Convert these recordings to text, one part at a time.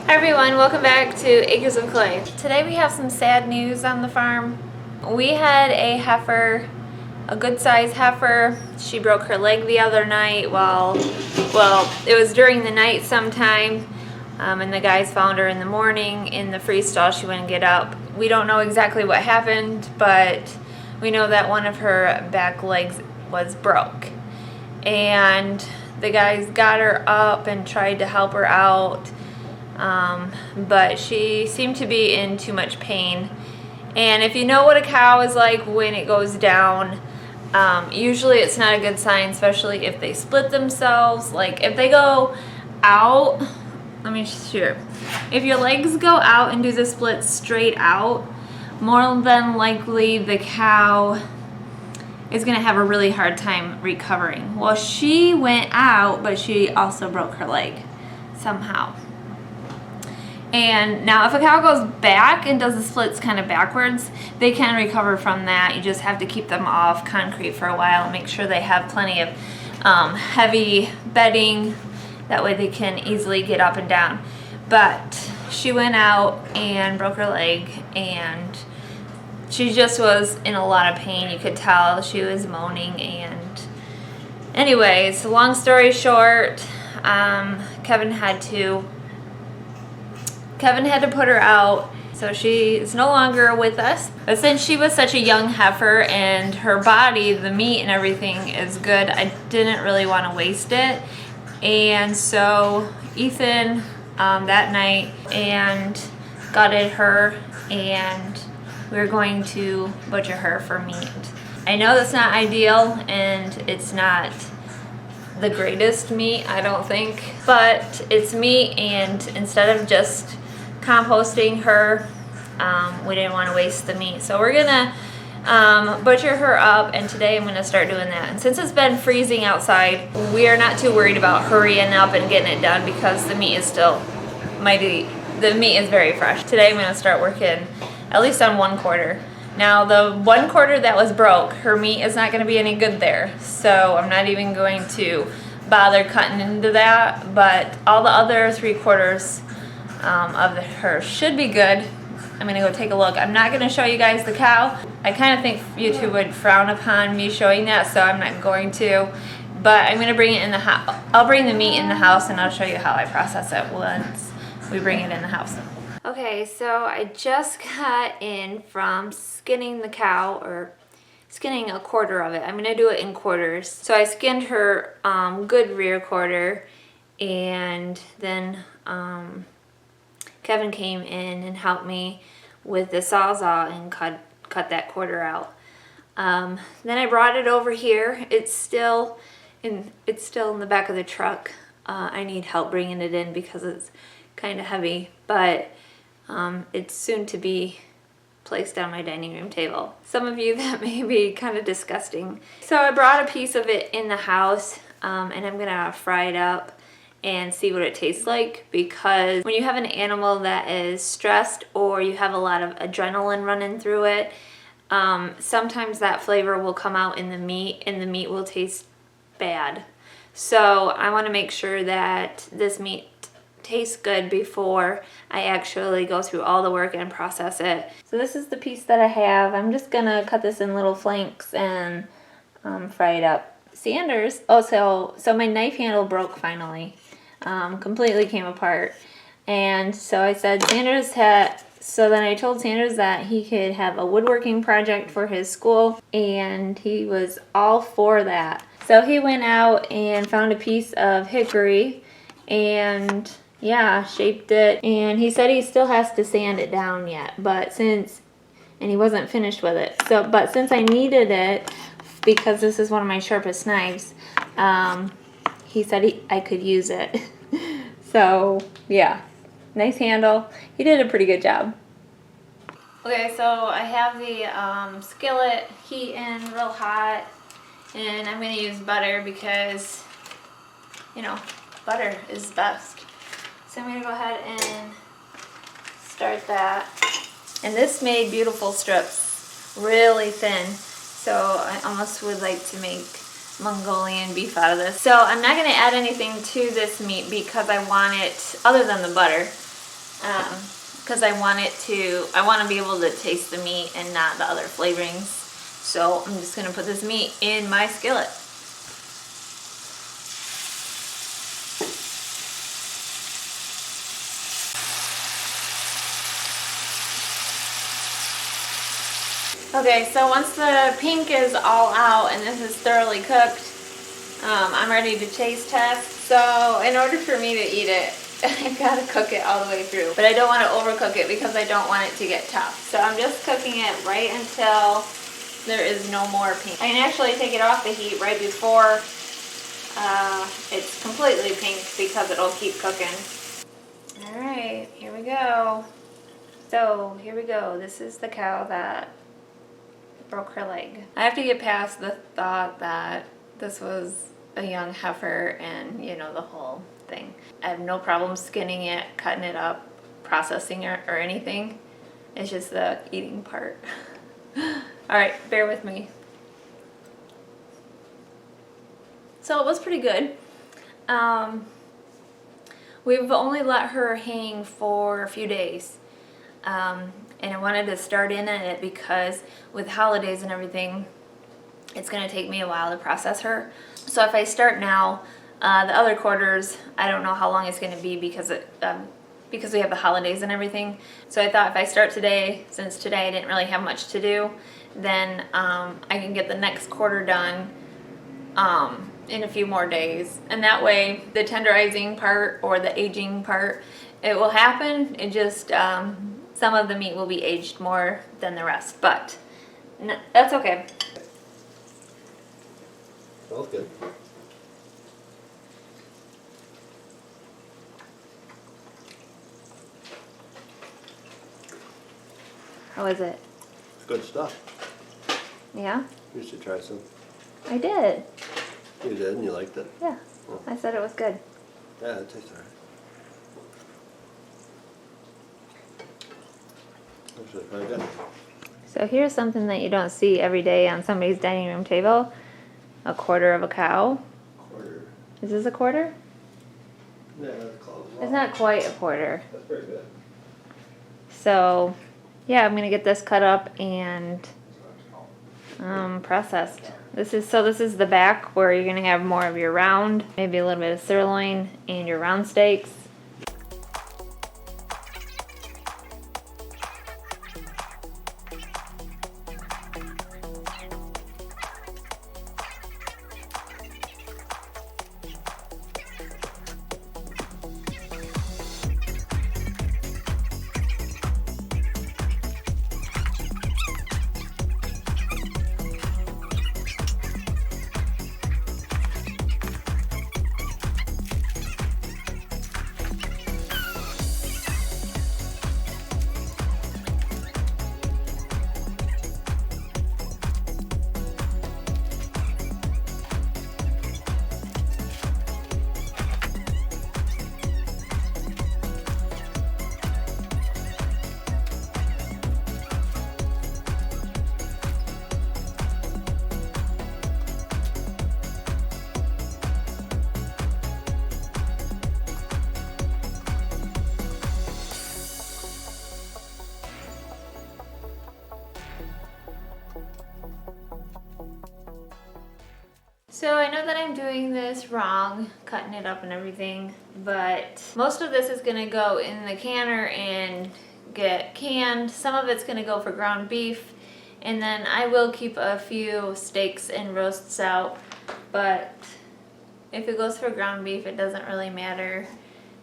Hi everyone, welcome back to Acres of Clay. Today we have some sad news on the farm. We had a heifer, a good sized heifer. She broke her leg the other night well, it was during the night sometime, and the guys found her in the morning in the free stall. She wouldn't get up. We don't know exactly what happened, but we know that one of her back legs was broke. And the guys got her up and tried to help her out. But she seemed to be in too much pain. And if you know what a cow is like when it goes down, usually it's not a good sign, especially if they split themselves. Like if they go out, let me show. If your legs go out and do the split straight out, more than likely the cow is going to have a really hard time recovering. Well, she went out, but she also broke her leg somehow. And now if a cow goes back and does the splits kind of backwards, they can recover from that. You just have to keep them off concrete for a while and make sure they have plenty of heavy bedding. That way they can easily get up and down. But she went out and broke her leg, and she just was in a lot of pain. You could tell she was moaning. And anyways, long story short, Kevin had to put her out, so she is no longer with us. But since she was such a young heifer and her body, the meat and everything is good, I didn't really want to waste it. And so Ethan that night and gutted her, and we're going to butcher her for meat. I know that's not ideal and it's not the greatest meat, I don't think, but it's meat, and instead of just composting her, we didn't want to waste the meat, so we're gonna butcher her up, and today I'm gonna start doing that. And since it's been freezing outside, we are not too worried about hurrying up and getting it done because the meat is still the meat is very fresh. Today I'm gonna start working at least on 1/4. Now the 1/4 that was broke, her meat is not gonna be any good there, so I'm not even going to bother cutting into that, but all the other 3/4 of her should be good. I'm gonna go take a look. I'm not gonna show you guys the cow. I kind of think YouTube would frown upon me showing that, so I'm not going to. But I'm gonna bring it in the house. I'll bring the meat in the house, and I'll show you how I process it once we bring it in the house. Okay, so I just got in from skinning the cow, or skinning 1/4 of it. I'm gonna do it in quarters. So I skinned her good rear quarter, and then Kevin came in and helped me with the Sawzall and cut that quarter out. Then I brought it over here. It's still in the back of the truck. I need help bringing it in because it's kind of heavy, but it's soon to be placed on my dining room table. Some of you, that may be kind of disgusting. So I brought a piece of it in the house, and I'm gonna fry it up and see what it tastes like, because when you have an animal that is stressed or you have a lot of adrenaline running through it, sometimes that flavor will come out in the meat, and the meat will taste bad. So I want to make sure that this meat tastes good before I actually go through all the work and process it. So this is the piece that I have. I'm just gonna cut this in little flanks and fry it up. Sanders, so my knife handle broke finally. Completely came apart, and so I said so then I told Sanders that he could have a woodworking project for his school, and he was all for that. So he went out and found a piece of hickory and shaped it, and he said he still has to sand it down yet, and he wasn't finished with it. But since I needed it because this is one of my sharpest knives, he said I could use it. So yeah, nice handle. He did a pretty good job. Okay, so I have the skillet heating real hot, and I'm gonna use butter because, you know, butter is best. So I'm gonna go ahead and start that. And this made beautiful strips, really thin. So I almost would like to make Mongolian beef out of this. So I'm not going to add anything to this meat because I want it, other than the butter, because I want to be able to taste the meat and not the other flavorings. So I'm just gonna put this meat in my skillet. Okay, so once the pink is all out and this is thoroughly cooked, I'm ready to taste test. So in order for me to eat it, I've got to cook it all the way through. But I don't want to overcook it because I don't want it to get tough. So I'm just cooking it right until there is no more pink. I can actually take it off the heat right before it's completely pink because it'll keep cooking. All right, here we go. So here we go. This is the cow that broke her leg. I have to get past the thought that this was a young heifer and, you know, the whole thing. I have no problem skinning it, cutting it up, processing it or anything. It's just the eating part. All right, bear with me. So it was pretty good. We've only let her hang for a few days. And I wanted to start in on it because with holidays and everything, it's going to take me a while to process her. So if I start now, the other quarters, I don't know how long it's going to be because we have the holidays and everything. So I thought if I start today, since today I didn't really have much to do, then I can get the next quarter done in a few more days. And that way, the tenderizing part or the aging part, it will happen. It just... some of the meat will be aged more than the rest, but that's okay. Smells good. How is it? It's good stuff. Yeah? You should try some. I did. You did, and you liked it? Yeah. Oh. I said it was good. Yeah, it tastes alright. Actually, pretty good. So here's something that you don't see every day on somebody's dining room table. A quarter of a cow. Quarter. Is this a quarter? Yeah, that's close. It's not quite a quarter. That's pretty good. So, yeah, I'm gonna get this cut up and processed. This is the back where you're gonna have more of your round, maybe a little bit of sirloin and your round steaks. So I know that I'm doing this wrong, cutting it up and everything, but most of this is gonna go in the canner and get canned. Some of it's gonna go for ground beef, and then I will keep a few steaks and roasts out, but if it goes for ground beef, it doesn't really matter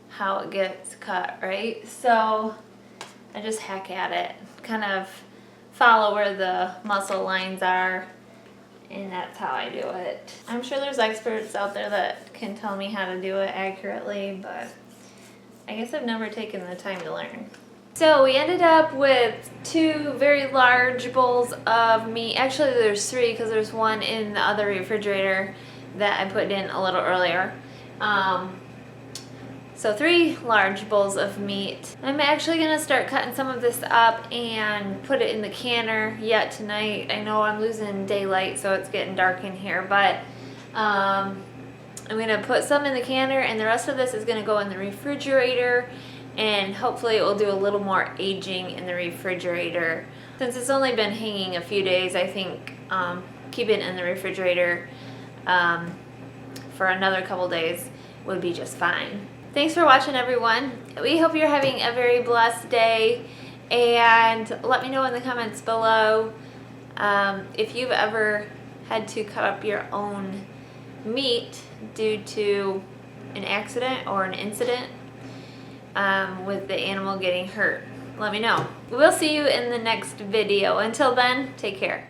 how it gets cut, right? So I just hack at it, kind of follow where the muscle lines are, and that's how I do it. I'm sure there's experts out there that can tell me how to do it accurately, but I guess I've never taken the time to learn. So we ended up with 2 very large bowls of meat. Actually, there's 3 because there's one in the other refrigerator that I put in a little earlier. So 3 large bowls of meat. I'm actually gonna start cutting some of this up and put it in the canner yet tonight. I know I'm losing daylight, so it's getting dark in here, but I'm gonna put some in the canner and the rest of this is gonna go in the refrigerator, and hopefully it will do a little more aging in the refrigerator. Since it's only been hanging a few days, I think keep it in the refrigerator for another couple days would be just fine. Thanks for watching, everyone. We hope you're having a very blessed day, and let me know in the comments below if you've ever had to cut up your own meat due to an accident or an incident with the animal getting hurt. Let me know. We'll see you in the next video. Until then, take care.